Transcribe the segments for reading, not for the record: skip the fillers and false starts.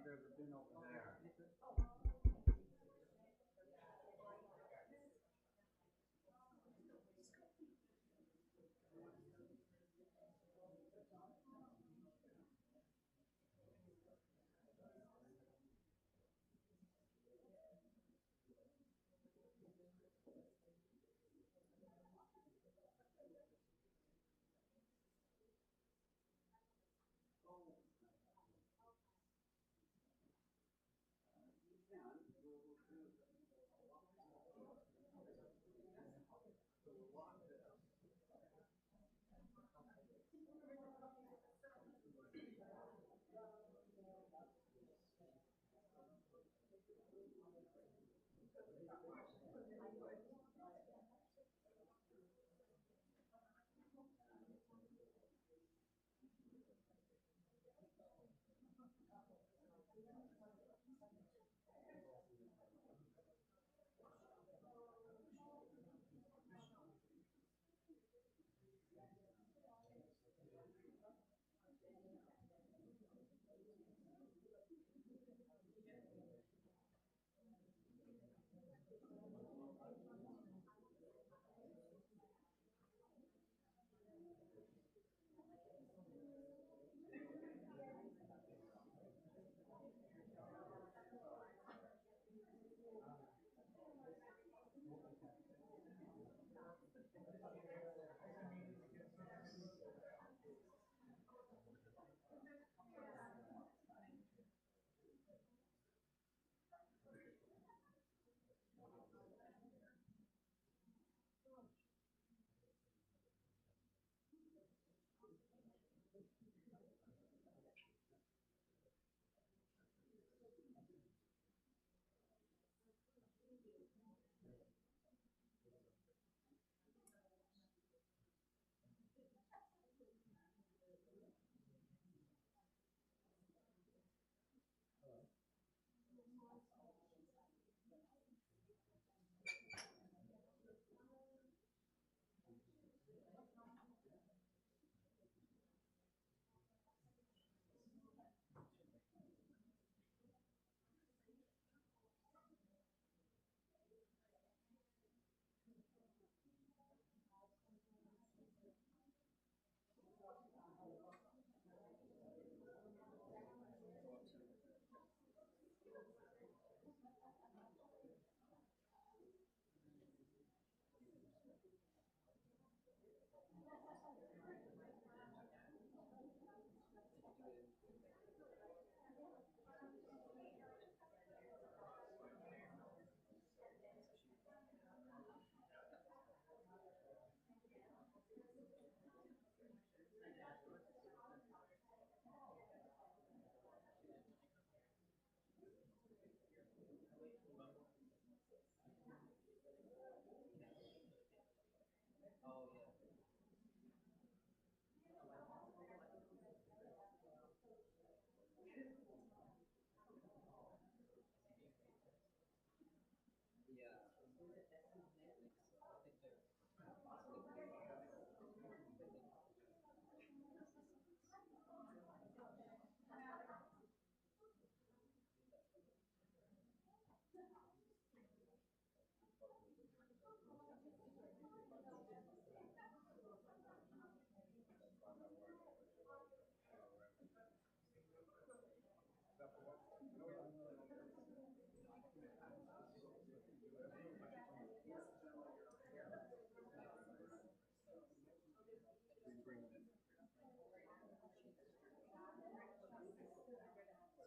There's a bin over there.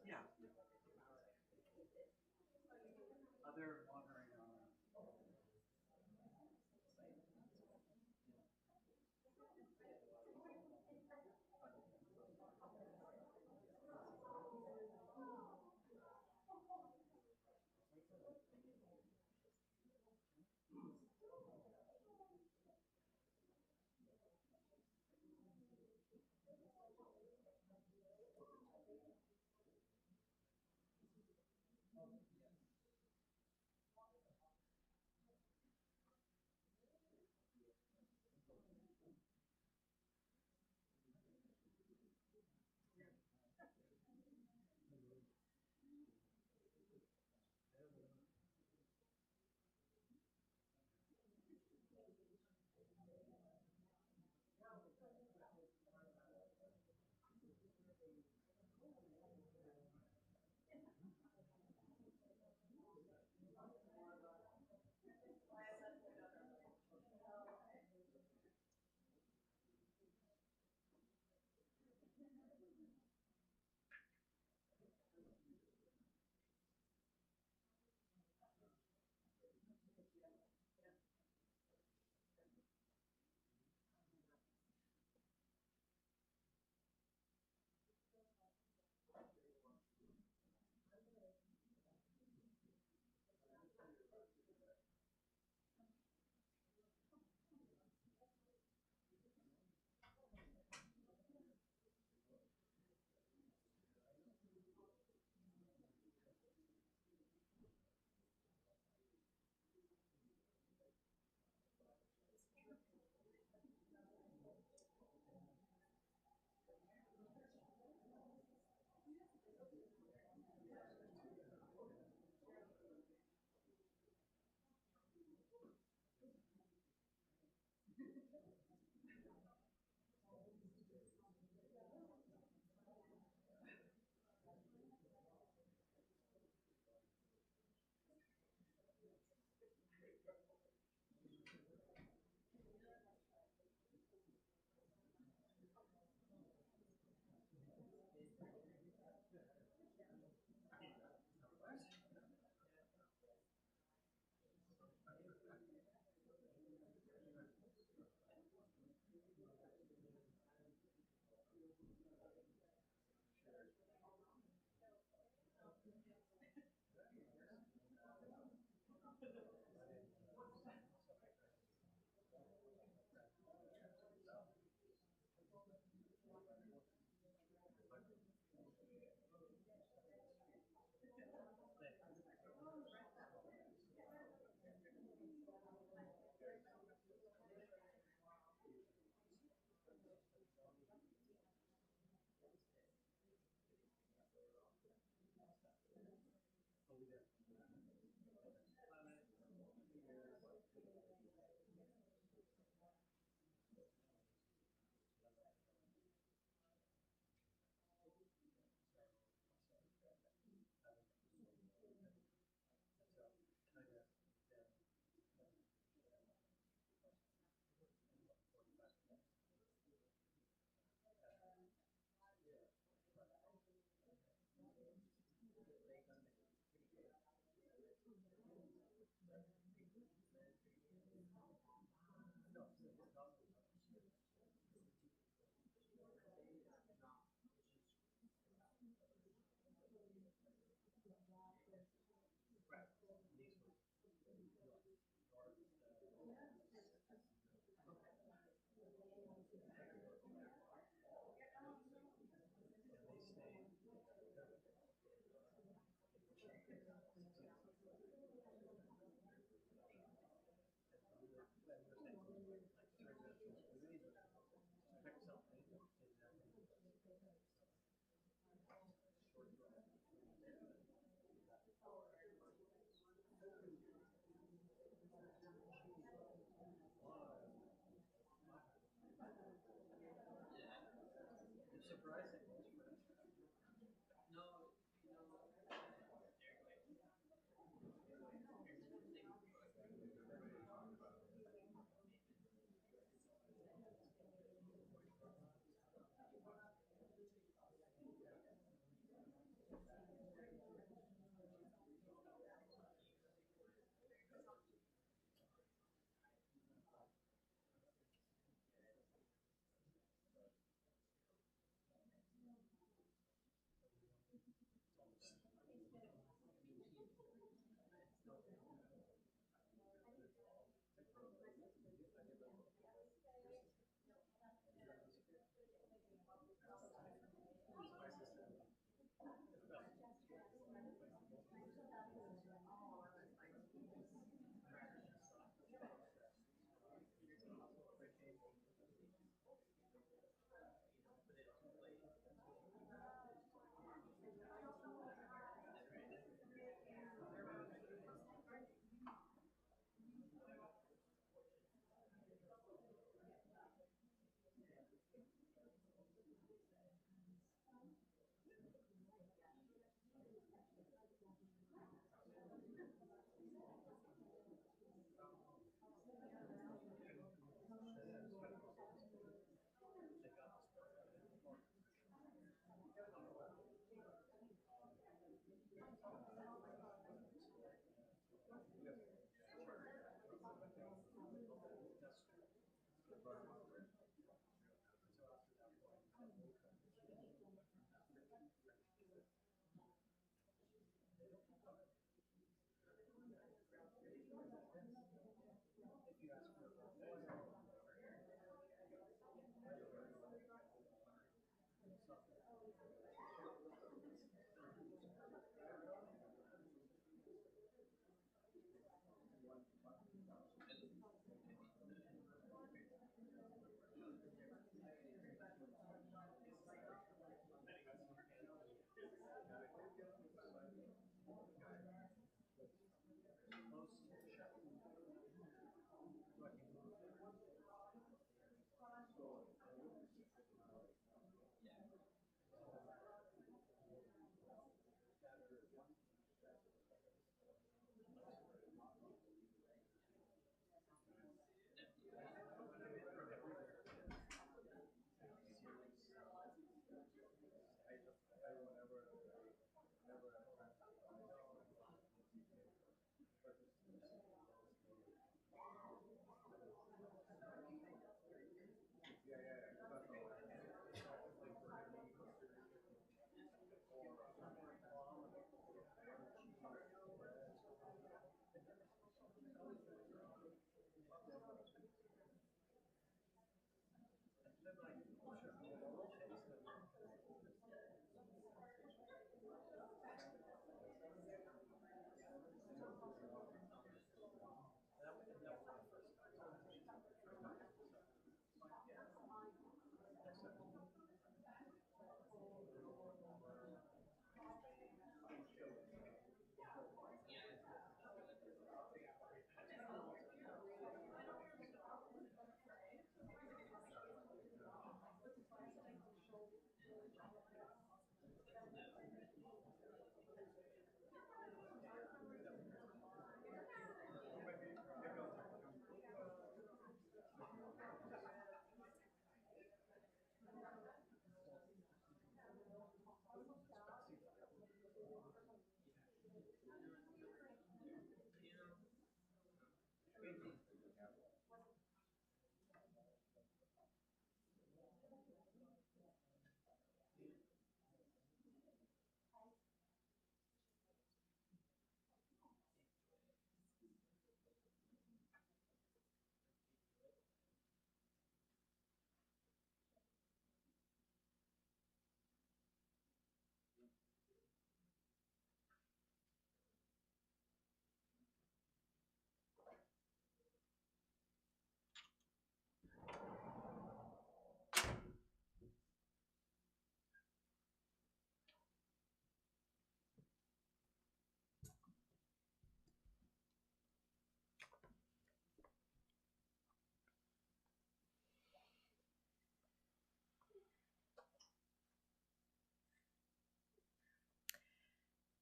Yeah. Other wondering,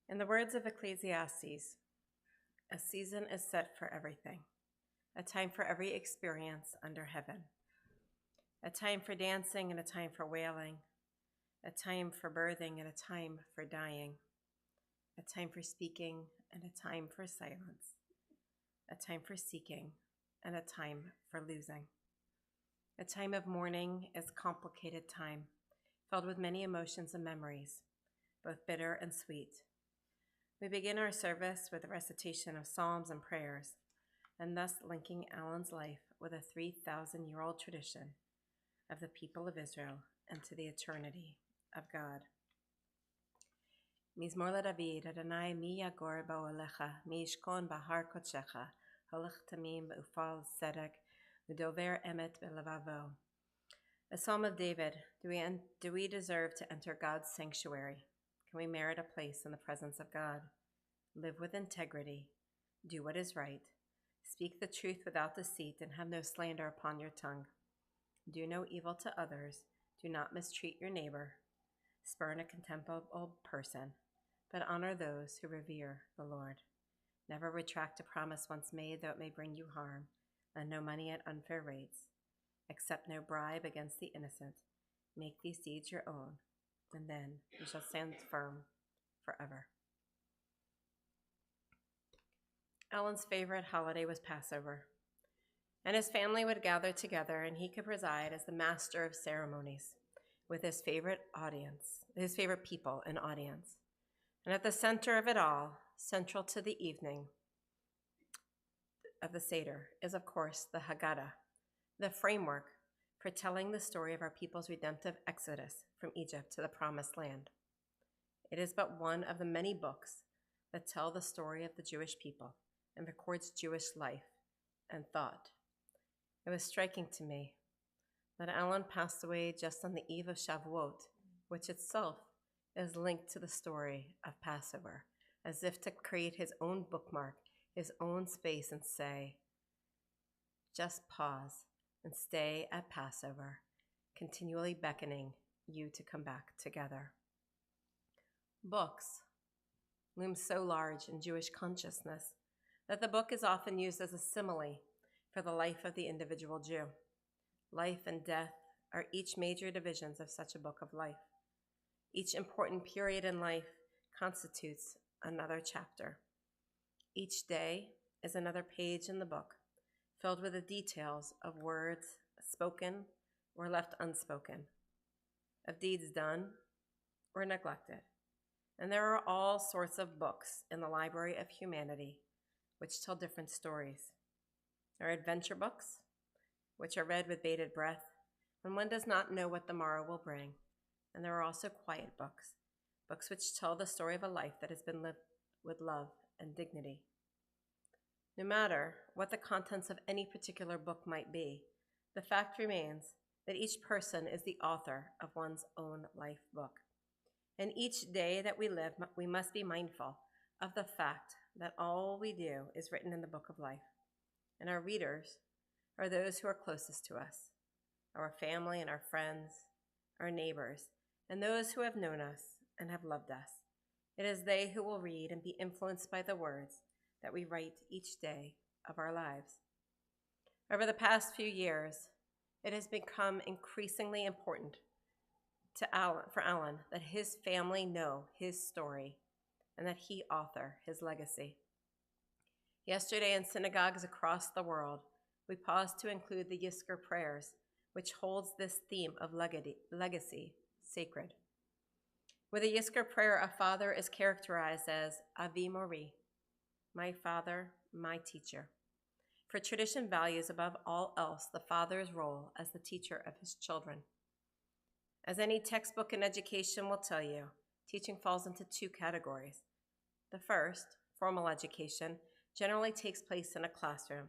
In the words of Ecclesiastes, a season is set for everything, a time for every experience under heaven, a time for dancing and a time for wailing, a time for birthing and a time for dying, a time for speaking and a time for silence, a time for seeking and a time for losing. A time of mourning is a complicated time, filled with many emotions and memories, both bitter and sweet. We begin our service with a recitation of psalms and prayers, and thus linking Alan's life with a 3,000-year-old tradition of the people of Israel and to the eternity of God. Mizmor LaDavid, Adonai mi yagor ba'olecha, mi yishkon bahar kodshecha, halach tamim ufal tzedek, udover emet belavavo. A Psalm of David. Do we deserve to enter God's sanctuary? Can we merit a place in the presence of God? Live with integrity. Do what is right. Speak the truth without deceit and have no slander upon your tongue. Do no evil to others. Do not mistreat your neighbor. Spurn a contemptible person, but honor those who revere the Lord. Never retract a promise once made, though it may bring you harm. Lend no money at unfair rates. Accept no bribe against the innocent. Make these deeds your own, and then you shall stand firm forever. Alan's favorite holiday was Passover, and his family would gather together, and he could preside as the master of ceremonies with his favorite people in audience. And at the center of it all, central to the evening of the Seder, is of course the Haggadah, the framework for telling the story of our people's redemptive exodus from Egypt to the Promised Land. It is but one of the many books that tell the story of the Jewish people and records Jewish life and thought. It was striking to me that Alan passed away just on the eve of Shavuot, which itself is linked to the story of Passover, as if to create his own bookmark, his own space, and say, just pause and stay at Passover, continually beckoning you to come back together. Books loom so large in Jewish consciousness that the book is often used as a simile for the life of the individual Jew. Life and death are each major divisions of such a book of life. Each important period in life constitutes another chapter. Each day is another page in the book, filled with the details of words spoken or left unspoken, of deeds done or neglected. And there are all sorts of books in the library of humanity which tell different stories. There are adventure books, which are read with bated breath when one does not know what the morrow will bring. And there are also quiet books, books which tell the story of a life that has been lived with love and dignity. No matter what the contents of any particular book might be, the fact remains that each person is the author of one's own life book. And each day that we live, we must be mindful of the fact that all we do is written in the book of life. And our readers are those who are closest to us, our family and our friends, our neighbors, and those who have known us and have loved us. It is they who will read and be influenced by the words that we write each day of our lives. Over the past few years, it has become increasingly important for Alan that his family know his story and that he author his legacy. Yesterday in synagogues across the world, we paused to include the Yizkor prayers, which holds this theme of legacy sacred. With a Yizkor prayer, a father is characterized as Avi Mori, my father, my teacher. For tradition values above all else the father's role as the teacher of his children. As any textbook in education will tell you, teaching falls into two categories. The first, formal education, generally takes place in a classroom.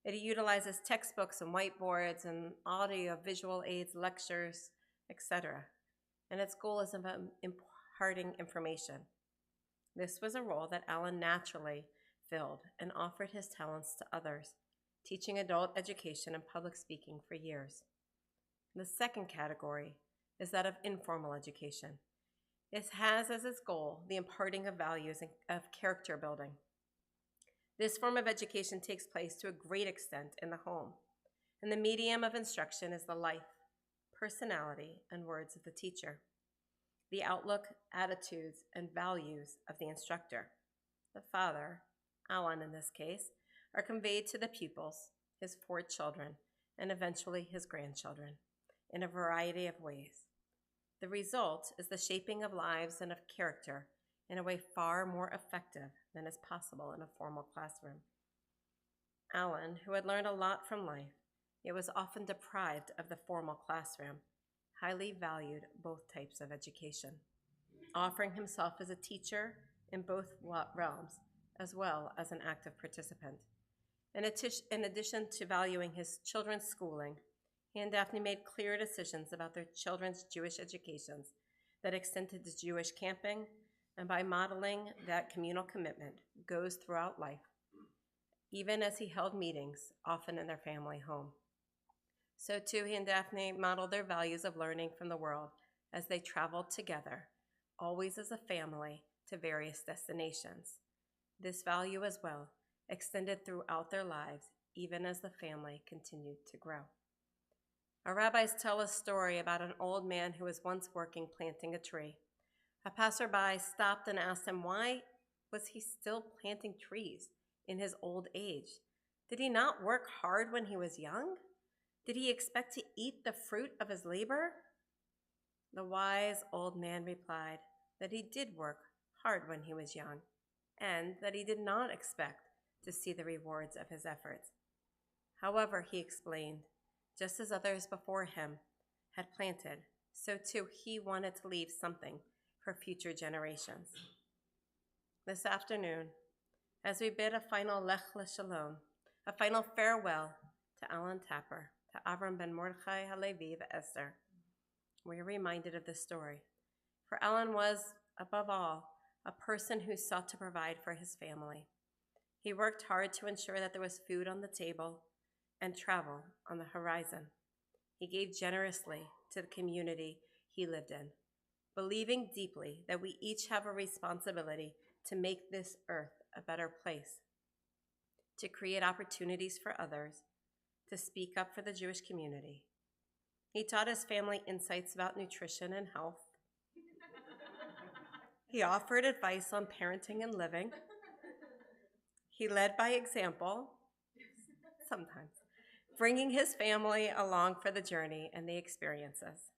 It utilizes textbooks and whiteboards and audio-visual aids, lectures, etc. And its goal is about imparting information. This was a role that Alan naturally filled and offered his talents to others, teaching adult education and public speaking for years. The second category is that of informal education. It has as its goal the imparting of values and of character building. This form of education takes place to a great extent in the home, and the medium of instruction is the life, personality, and words of the teacher, the outlook, attitudes, and values of the instructor. The father, Alan in this case, are conveyed to the pupils, his 4 children, and eventually his grandchildren, in a variety of ways. The result is the shaping of lives and of character in a way far more effective than is possible in a formal classroom. Alan, who had learned a lot from life, yet was often deprived of the formal classroom, highly valued both types of education, offering himself as a teacher in both realms, as well as an active participant. In addition to valuing his children's schooling, he and Daphne made clear decisions about their children's Jewish educations that extended to Jewish camping, and by modeling that communal commitment goes throughout life, even as he held meetings, often in their family home. So too, he and Daphne modeled their values of learning from the world as they traveled together, always as a family, to various destinations. This value as well extended throughout their lives, even as the family continued to grow. Our rabbis tell a story about an old man who was once working planting a tree. A passerby stopped and asked him why was he still planting trees in his old age? Did he not work hard when he was young? Did he expect to eat the fruit of his labor? The wise old man replied that he did work hard when he was young, and that he did not expect to see the rewards of his efforts. However, he explained, just as others before him had planted, so too he wanted to leave something for future generations. This afternoon, as we bid a final Lech L'Shalom, a final farewell to Alan Tapper, to Avram ben Mordechai Halevi Esther, we are reminded of this story. For Alan was, above all, a person who sought to provide for his family. He worked hard to ensure that there was food on the table and travel on the horizon. He gave generously to the community he lived in, believing deeply that we each have a responsibility to make this earth a better place, to create opportunities for others, to speak up for the Jewish community. He taught his family insights about nutrition and health. He offered advice on parenting and living. He led by example, sometimes, bringing his family along for the journey and the experiences.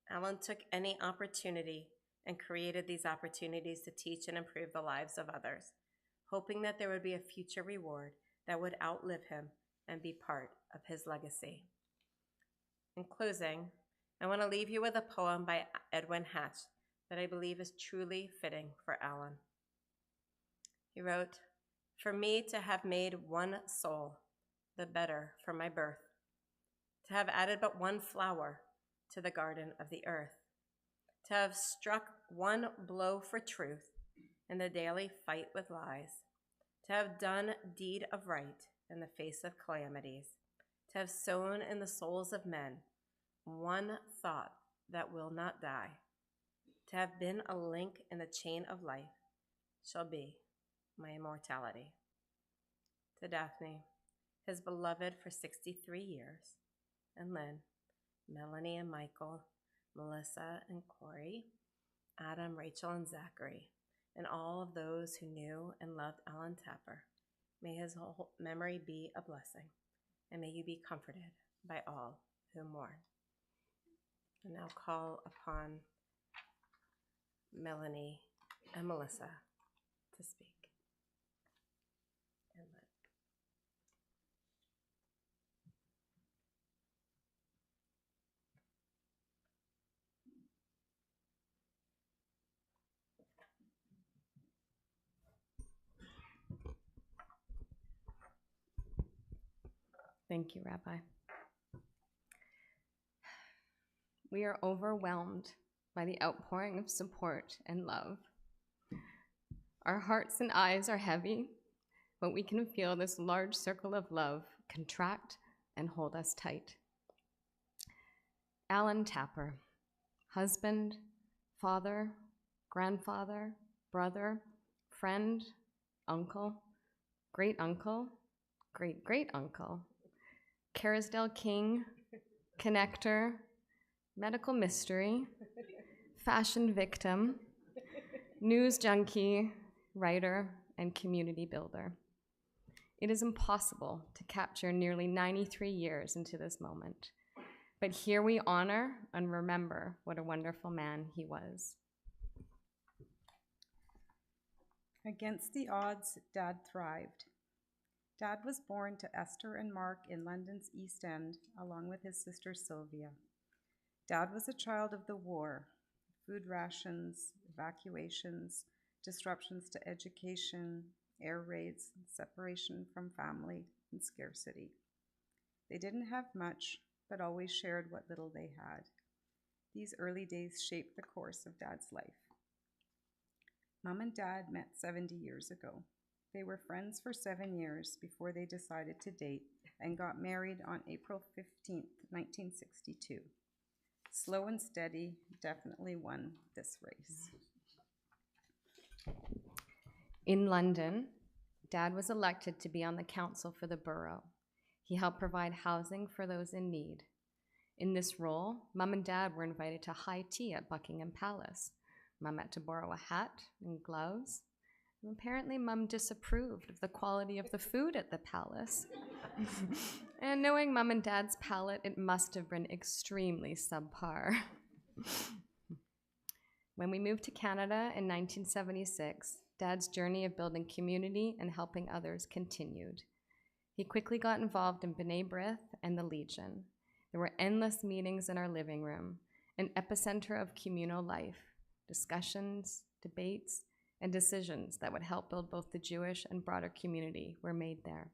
Alan took any opportunity and created these opportunities to teach and improve the lives of others, hoping that there would be a future reward that would outlive him and be part of his legacy. In closing, I want to leave you with a poem by Edwin Hatch that I believe is truly fitting for Alan. He wrote, "For me to have made one soul, the better for my birth, to have added but one flower to the garden of the earth, to have struck one blow for truth in the daily fight with lies, to have done deed of right in the face of calamities, to have sown in the souls of men one thought that will not die, to have been a link in the chain of life shall be my immortality." To Daphne, his beloved for 63 years, and Lynn, Melanie and Michael, Melissa and Corey, Adam, Rachel, and Zachary, and all of those who knew and loved Alan Tapper, may his whole memory be a blessing, and may you be comforted by all who mourn. I now call upon Melanie and Melissa to speak. And Lynn. Thank you, Rabbi. We are overwhelmed by the outpouring of support and love. Our hearts and eyes are heavy, but we can feel this large circle of love contract and hold us tight. Alan Tapper, husband, father, grandfather, brother, friend, uncle, great-uncle, great-great-uncle, Carisdale King, connector, medical mystery, fashion victim, news junkie, writer, and community builder. It is impossible to capture nearly 93 years into this moment, but here we honor and remember what a wonderful man he was. Against the odds, Dad thrived. Dad was born to Esther and Mark in London's East End, along with his sister Sylvia. Dad was a child of the war, food rations, evacuations, disruptions to education, air raids, separation from family, and scarcity. They didn't have much, but always shared what little they had. These early days shaped the course of Dad's life. Mom and Dad met 70 years ago. They were friends for 7 years before they decided to date and got married on April 15th, 1962. Slow and steady definitely won this race. In London, Dad was elected to be on the council for the borough. He helped provide housing for those in need. In this role, Mom and Dad were invited to high tea at Buckingham Palace. Mom had to borrow a hat and gloves. And apparently, Mom disapproved of the quality of the food at the palace. And knowing Mom and Dad's palate, it must have been extremely subpar. When we moved to Canada in 1976, Dad's journey of building community and helping others continued. He quickly got involved in B'nai B'rith and the Legion. There were endless meetings in our living room, an epicenter of communal life, discussions, debates, and decisions that would help build both the Jewish and broader community were made there.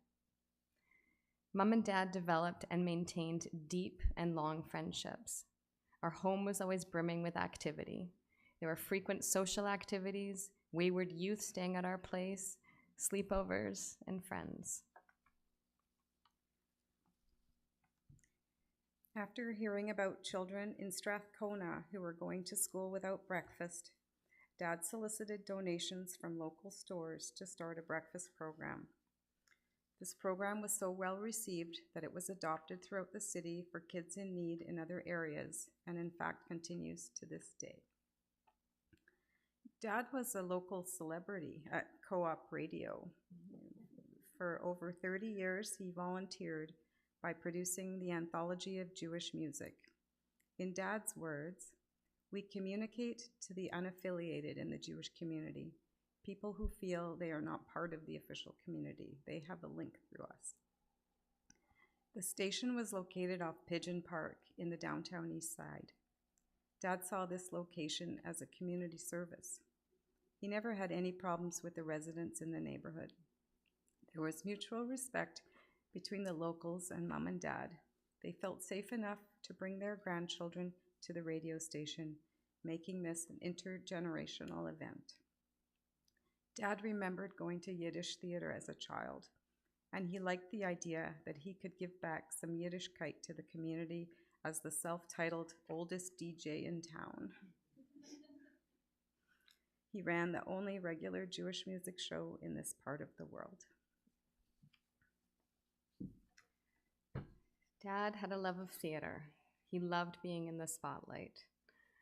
Mom and Dad developed and maintained deep and long friendships. Our home was always brimming with activity. There were frequent social activities, wayward youth staying at our place, sleepovers, and friends. After hearing about children in Strathcona who were going to school without breakfast, Dad solicited donations from local stores to start a breakfast program. This program was so well received that it was adopted throughout the city for kids in need in other areas, and in fact continues to this day. Dad was a local celebrity at Co-op Radio. For over 30 years, he volunteered by producing the Anthology of Jewish Music. In Dad's words, "We communicate to the unaffiliated in the Jewish community, people who feel they are not part of the official community. They have a link through us." The station was located off Pigeon Park in the downtown east side. Dad saw this location as a community service. He never had any problems with the residents in the neighborhood. There was mutual respect between the locals and Mom and Dad. They felt safe enough to bring their grandchildren to the radio station, making this an intergenerational event. Dad remembered going to Yiddish theater as a child, and he liked the idea that he could give back some Yiddishkeit to the community as the self-titled oldest DJ in town. He ran the only regular Jewish music show in this part of the world. Dad had a love of theater. He loved being in the spotlight.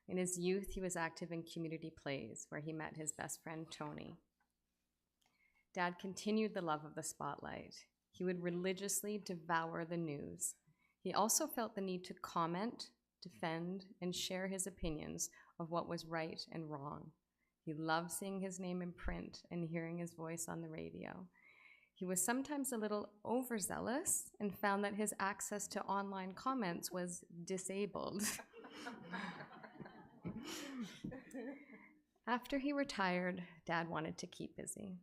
In his youth, he was active in community plays where he met his best friend, Tony. Dad continued the love of the spotlight. He would religiously devour the news. He also felt the need to comment, defend, and share his opinions of what was right and wrong. He loved seeing his name in print and hearing his voice on the radio. He was sometimes a little overzealous and found that his access to online comments was disabled. After he retired, Dad wanted to keep busy.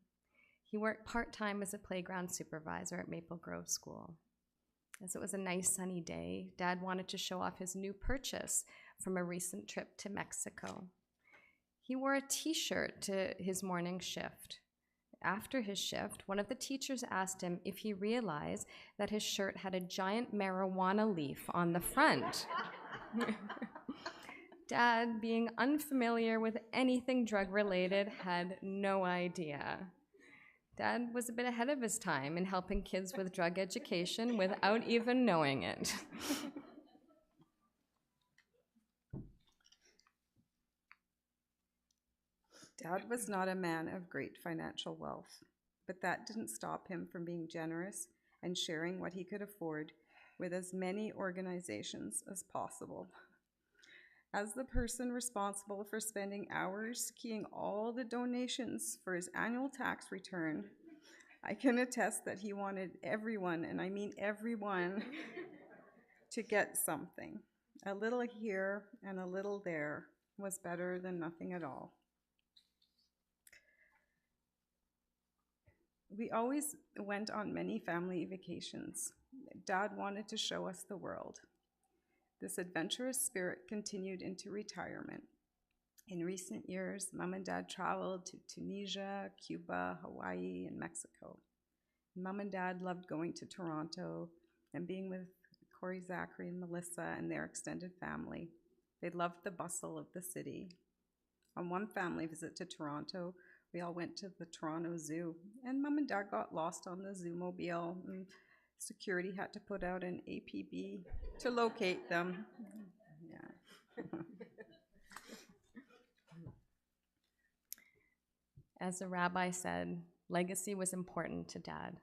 He worked part-time as a playground supervisor at Maple Grove School. As it was a nice sunny day, Dad wanted to show off his new purchase from a recent trip to Mexico. He wore a t-shirt to his morning shift. After his shift, one of the teachers asked him if he realized that his shirt had a giant marijuana leaf on the front. Dad, being unfamiliar with anything drug-related, had no idea. Dad was a bit ahead of his time in helping kids with drug education without even knowing it. Dad was not a man of great financial wealth, but that didn't stop him from being generous and sharing what he could afford with as many organizations as possible. As the person responsible for spending hours keying all the donations for his annual tax return, I can attest that he wanted everyone, and I mean everyone, to get something. A little here and a little there was better than nothing at all. We always went on many family vacations. Dad wanted to show us the world. This adventurous spirit continued into retirement. In recent years, Mom and Dad traveled to Tunisia, Cuba, Hawaii, and Mexico. Mom and Dad loved going to Toronto and being with Corey, Zachary, and Melissa and their extended family. They loved the bustle of the city. On one family visit to Toronto, we all went to the Toronto Zoo, and Mom and Dad got lost on the Zoo-mobile, and security had to put out an APB to locate them. Yeah. As the rabbi said, legacy was important to Dad.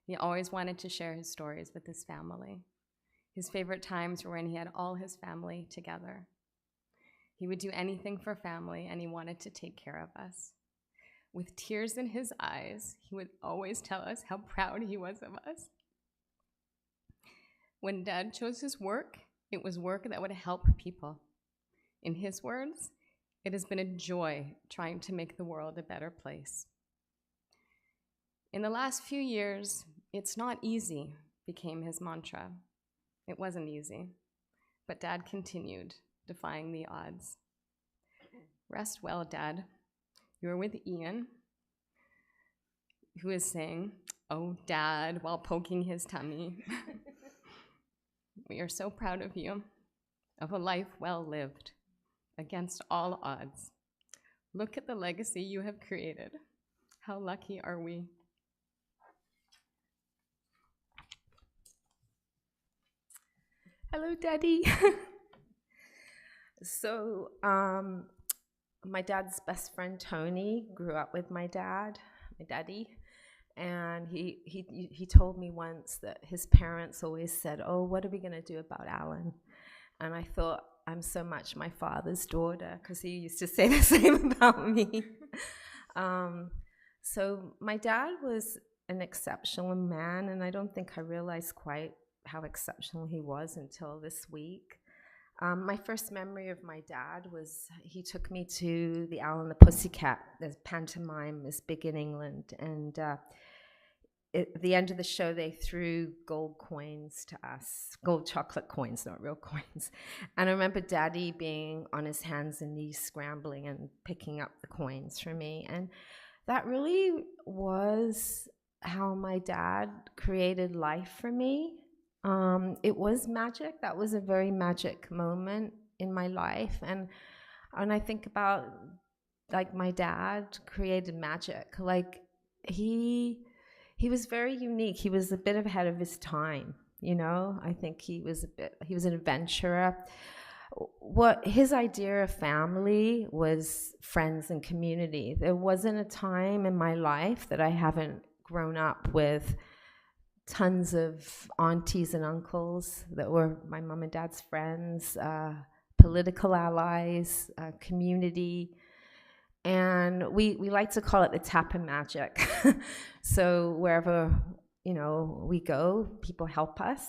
He always wanted to share his stories with his family. His favorite times were when he had all his family together. He would do anything for family, and he wanted to take care of us. With tears in his eyes, he would always tell us how proud he was of us. When Dad chose his work, it was work that would help people. In his words, it has been a joy trying to make the world a better place. In the last few years, "It's not easy" became his mantra. It wasn't easy, but Dad continued, defying the odds. Rest well, Dad. You're with Ian, who is saying, "Oh, Dad," while poking his tummy. We are so proud of you, of a life well lived, against all odds. Look at the legacy you have created. How lucky are we? Hello, Daddy. So, my dad's best friend, Tony, grew up with my daddy, and he told me once that his parents always said, "Oh, what are we going to do about Alan?" And I thought, I'm so much my father's daughter, because he used to say the same about me. So my dad was an exceptional man, and I don't think I realized quite how exceptional he was until this week. My first memory of my dad was he took me to the Owl and the Pussycat. The pantomime is big in England, and at the end of the show, they threw gold coins to us, gold chocolate coins, not real coins. And I remember Daddy being on his hands and knees scrambling and picking up the coins for me. And that really was how my dad created life for me. It was magic. That was a very magic moment in my life. And I think about, like, my dad created magic. Like, he was very unique. He was a bit ahead of his time, you know? I think he was an adventurer. What his idea of family was friends and community. There wasn't a time in my life that I haven't grown up with tons of aunties and uncles that were my mom and dad's friends, political allies, community. And we like to call it the tap and magic. So wherever, you know, we go, people help us.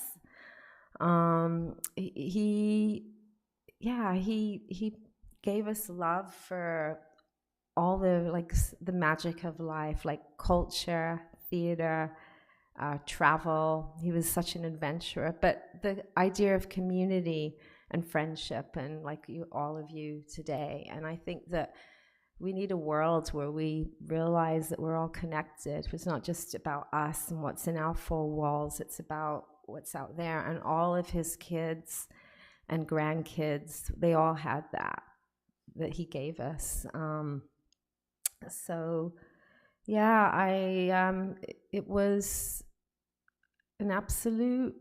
He gave us love for all the magic of life, like culture, theater, travel. He was such an adventurer. But the idea of community and friendship, and like all of you today. And I think that we need a world where we realize that we're all connected. It's not just about us and what's in our four walls. It's about what's out there. And all of his kids and grandkids. They all had that he gave us. So yeah, it was an absolute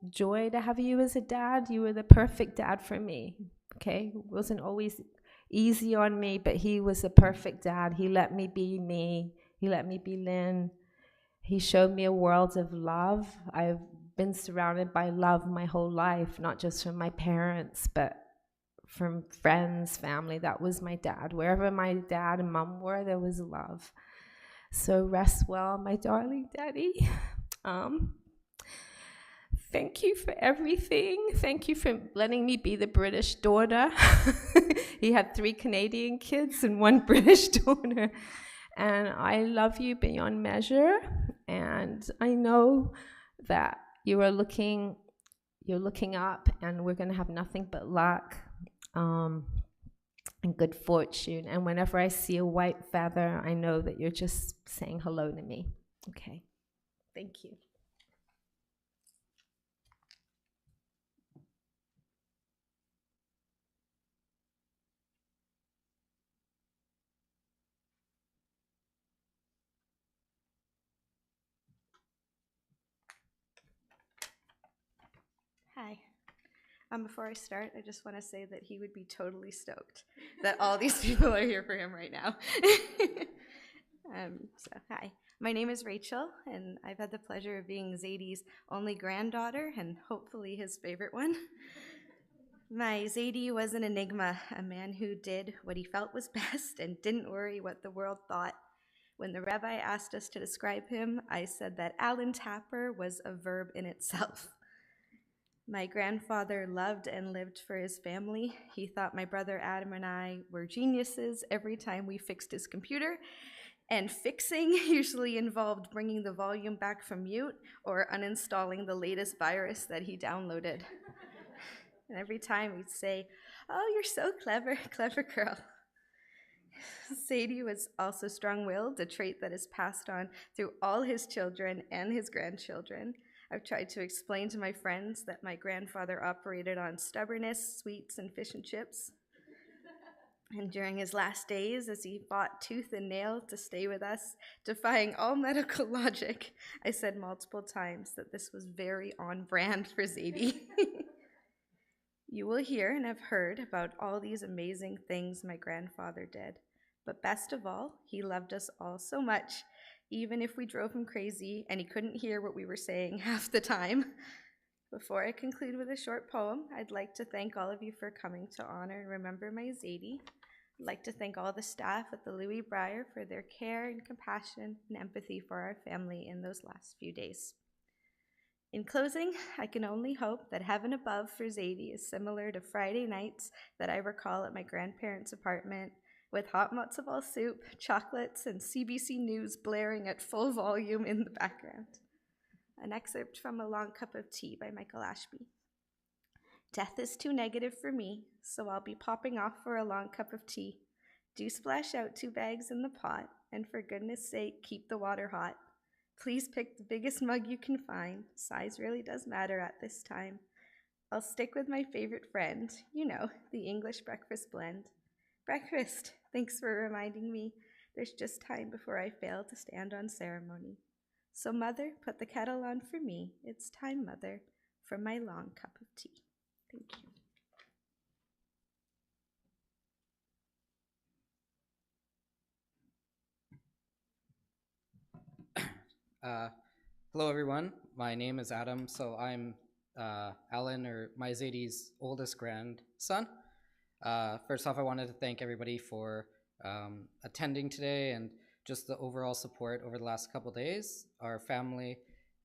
joy to have you as a dad. You were the perfect dad for me. Okay, it wasn't always easy on me, but he was a perfect dad. He let me be me. He let me be Lynn. He showed me a world of love. I've been surrounded by love my whole life, not just from my parents, but from friends, family. That was my dad. Wherever my dad and mom were, there was love. So rest well, my darling daddy. Thank you for everything. Thank you for letting me be the British daughter. He had 3 Canadian kids and 1 British daughter. And I love you beyond measure. And I know that you're looking up, and we're going to have nothing but luck and good fortune. And whenever I see a white feather, I know that you're just saying hello to me. Okay. Thank you. Hi. Before I start, I just want to say that he would be totally stoked that all these people are here for him right now. Hi. My name is Rachel, and I've had the pleasure of being Zadie's only granddaughter, and hopefully his favorite one. My Zadie was an enigma, a man who did what he felt was best and didn't worry what the world thought. When the rabbi asked us to describe him, I said that Alan Tapper was a verb in itself. My grandfather loved and lived for his family. He thought my brother Adam and I were geniuses every time we fixed his computer, and fixing usually involved bringing the volume back from mute or uninstalling the latest virus that he downloaded. And every time he'd say, "Oh, you're so clever, clever girl." Sadie was also strong-willed, a trait that is passed on through all his children and his grandchildren. I've tried to explain to my friends that my grandfather operated on stubbornness, sweets, and fish and chips. And during his last days, as he fought tooth and nail to stay with us, defying all medical logic, I said multiple times that this was very on brand for Zadie. You will hear and have heard about all these amazing things my grandfather did. But best of all, he loved us all so much, even if we drove him crazy and he couldn't hear what we were saying half the time. Before I conclude with a short poem, I'd like to thank all of you for coming to honor and remember my Zadie. I'd like to thank all the staff at the Louis Brier for their care and compassion and empathy for our family in those last few days. In closing, I can only hope that heaven above for Zadie is similar to Friday nights that I recall at my grandparents' apartment, with hot matzo ball soup, chocolates, and CBC News blaring at full volume in the background. An excerpt from A Long Cup of Tea by Michael Ashby. Death is too negative for me, so I'll be popping off for a long cup of tea. Do splash out 2 bags in the pot, and for goodness sake, keep the water hot. Please pick the biggest mug you can find. Size really does matter at this time. I'll stick with my favorite friend, you know, the English breakfast blend. Breakfast, thanks for reminding me. There's just time before I fail to stand on ceremony. So Mother, put the kettle on for me. It's time, Mother, for my long cup of tea. Thank you. Hello, everyone. My name is Adam. So I'm Alan, or my Zadie's oldest grandson. First off, I wanted to thank everybody for attending today and just the overall support over the last couple days. Our family,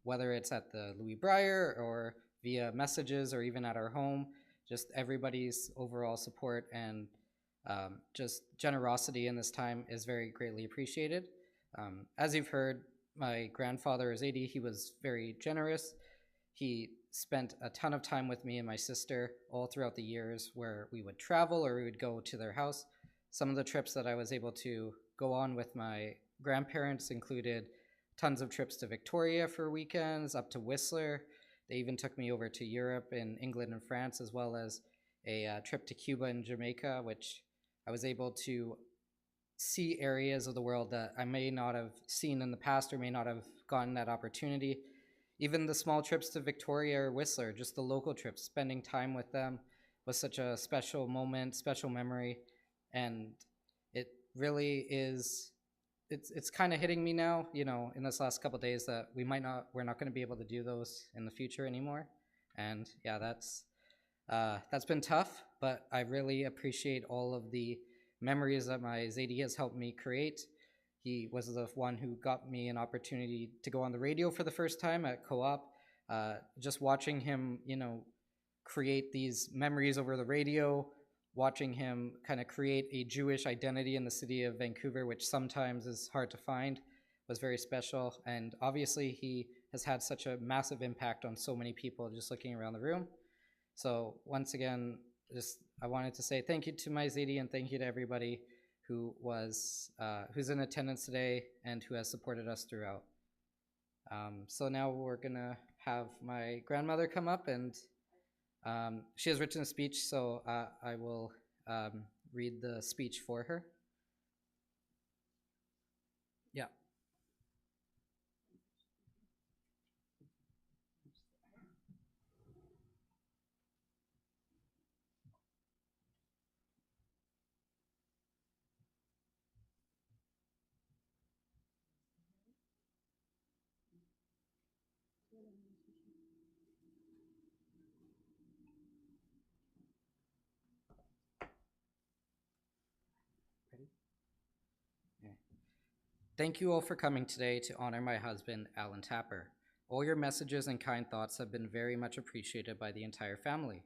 whether it's at the Louis Brier or via messages or even at our home, just everybody's overall support and just generosity in this time is very greatly appreciated. As you've heard, my grandfather, Zadie, he was very generous. He spent a ton of time with me and my sister all throughout the years where we would travel or we would go to their house. Some of the trips that I was able to go on with my grandparents included tons of trips to Victoria for weekends, up to Whistler, They even took me over to Europe and England and France, as well as a trip to Cuba and Jamaica, which I was able to see areas of the world that I may not have seen in the past or may not have gotten that opportunity. Even the small trips to Victoria or Whistler, just the local trips, spending time with them was such a special moment, special memory, and it really is, it's kind of hitting me now, you know, in this last couple of days that we're not going to be able to do those in the future anymore. And yeah, that's been tough, but I really appreciate all of the memories that my Zadie has helped me create. He was the one who got me an opportunity to go on the radio for the first time at Co-op. Just watching him, you know, create these memories over the radio, watching him kind of create a Jewish identity in the city of Vancouver, which sometimes is hard to find, was very special. And obviously he has had such a massive impact on so many people just looking around the room. So once again, I wanted to say thank you to my Zadie and thank you to everybody who was who's in attendance today and who has supported us throughout. So now we're gonna have my grandmother come up, and she has written a speech, so I will read the speech for her. Yeah. Thank you all for coming today to honor my husband, Alan Tapper. All your messages and kind thoughts have been very much appreciated by the entire family.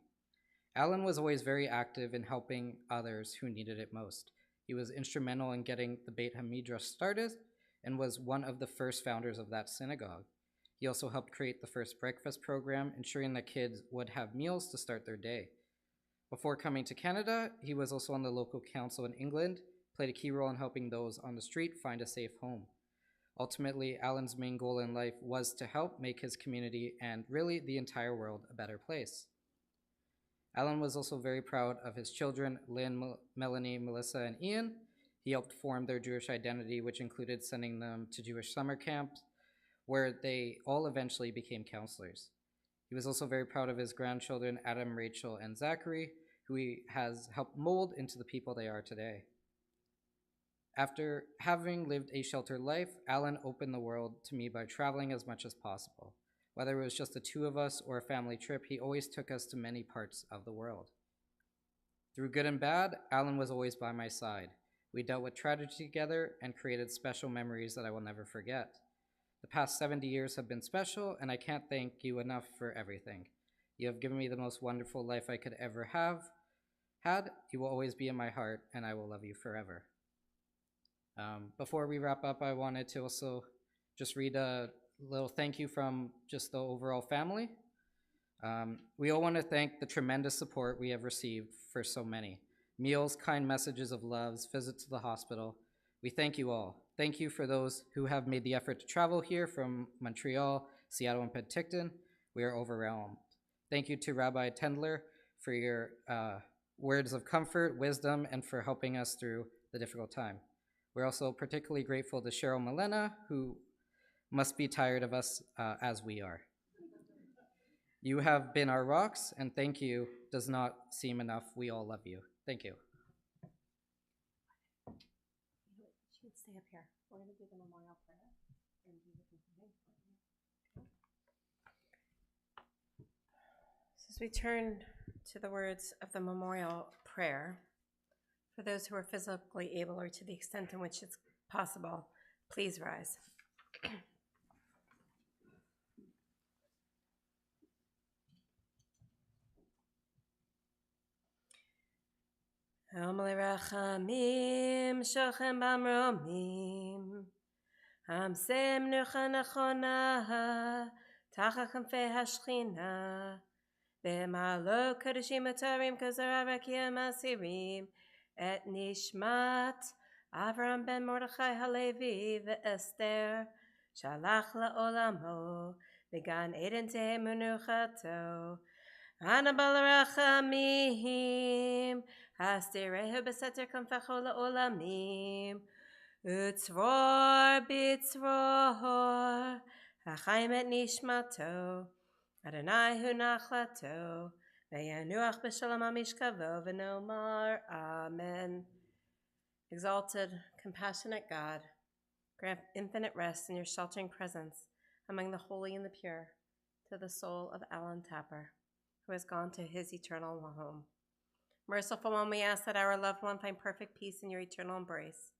Alan was always very active in helping others who needed it most. He was instrumental in getting the Beit HaMidrash started and was one of the first founders of that synagogue. He also helped create the first breakfast program, ensuring that kids would have meals to start their day. Before coming to Canada, he was also on the local council in England, played a key role in helping those on the street find a safe home. Ultimately, Alan's main goal in life was to help make his community and really the entire world a better place. Alan was also very proud of his children, Lynn, Melanie, Melissa, and Ian. He helped form their Jewish identity, which included sending them to Jewish summer camps, where they all eventually became counselors. He was also very proud of his grandchildren, Adam, Rachel, and Zachary, who he has helped mold into the people they are today. After having lived a sheltered life, Alan opened the world to me by traveling as much as possible. Whether it was just the two of us or a family trip, he always took us to many parts of the world. Through good and bad, Alan was always by my side. We dealt with tragedy together and created special memories that I will never forget. The past 70 years have been special, and I can't thank you enough for everything. You have given me the most wonderful life I could ever have had. You will always be in my heart, and I will love you forever. Before we wrap up, I wanted to also just read a little thank you from just the overall family. We all want to thank the tremendous support we have received for so many. Meals, kind messages of loves, visits to the hospital. We thank you all. Thank you for those who have made the effort to travel here from Montreal, Seattle, and Penticton. We are overwhelmed. Thank you to Rabbi Tendler for your words of comfort, wisdom, and for helping us through the difficult time. We're also particularly grateful to Cheryl Milena, who must be tired of us as we are. You have been our rocks, and thank you does not seem enough. We all love you. Thank you. She would stay up here. We're going to do the memorial prayer. And do the okay. So as we turn to the words of the memorial prayer, for those who are physically able or to the extent in which it's possible, please rise. Om lerachamim shochem bamromim Hamsem nucha nachona Tacha kamfei hashchina B'malo kadeshim atarim kazara rakia masirim Et nishmat Avram ben Mordechai Halevi ve'Esther Shalach la'olamo Began Eden te menuchato. Anabal rachamim. Hastirehu beseter kamfacho la'olamim. Utzror bitzror. Hachaim et nishmato. Adonai hu nachlato. Ve'yanuach b'shalom amishkavo v'nomar. Amen. Exalted, compassionate God, grant infinite rest in your sheltering presence among the holy and the pure to the soul of Alan Tapper, who has gone to his eternal home. Merciful One, we ask that our loved one find perfect peace in your eternal embrace.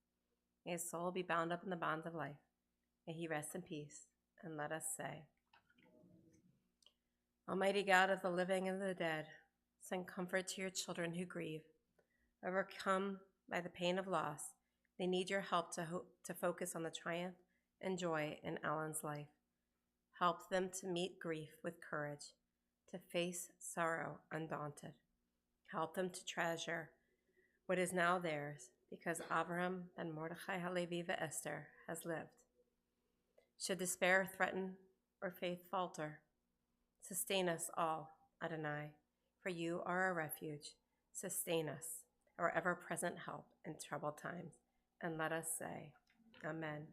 May his soul be bound up in the bonds of life. May he rest in peace. And let us say, Almighty God of the living and the dead, send comfort to your children who grieve. Overcome by the pain of loss, they need your help to focus on the triumph and joy in Alan's life. Help them to meet grief with courage, to face sorrow undaunted. Help them to treasure what is now theirs, because Avraham ben Mordechai Halevi Esther has lived. Should despair threaten or faith falter, sustain us all, Adonai, for you are our refuge. Sustain us, our ever-present help in troubled times, and let us say, Amen.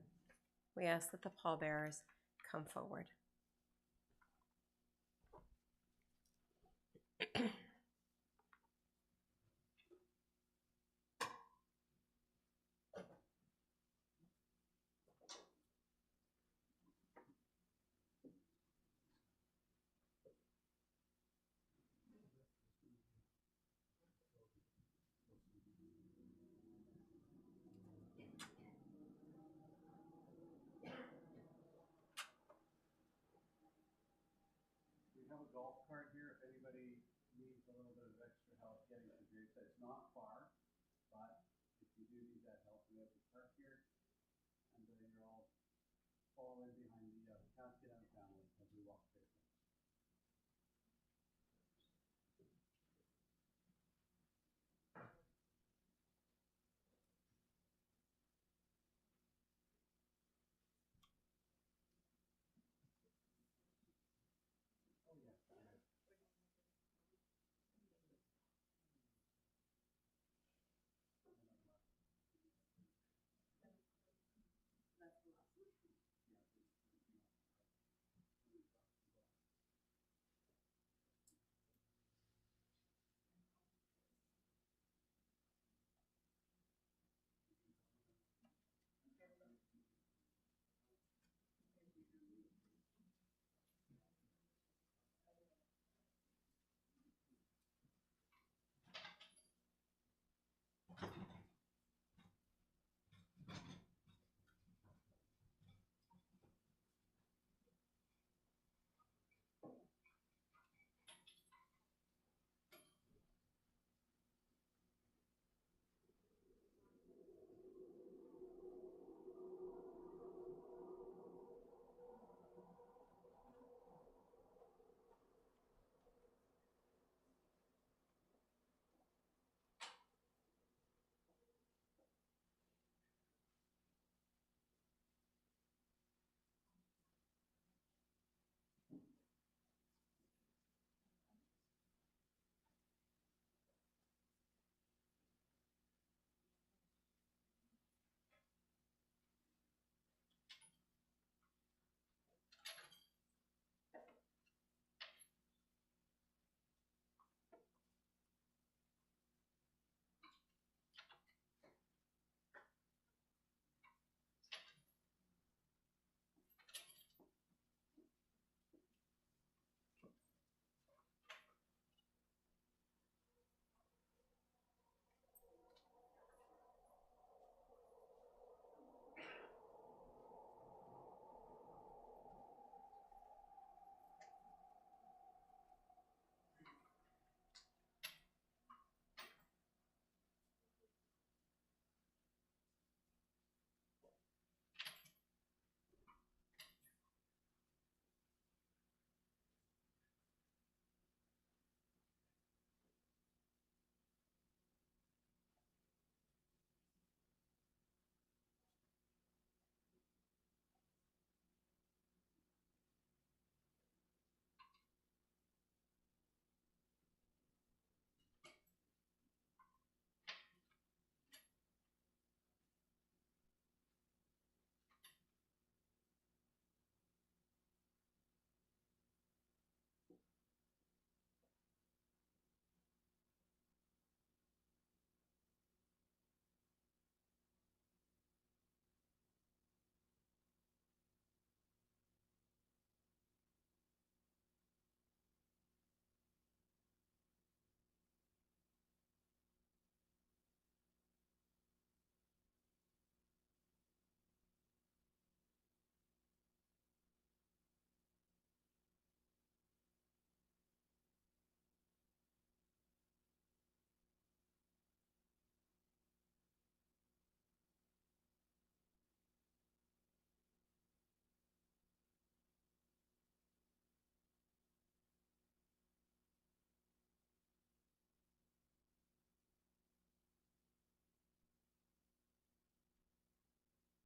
We ask that the pallbearers come forward. We have a golf cart here if anybody needs a little bit of extra help getting to gravesite. It's not far, but if you do need that help, we have the cart here. And you're all fall in behind.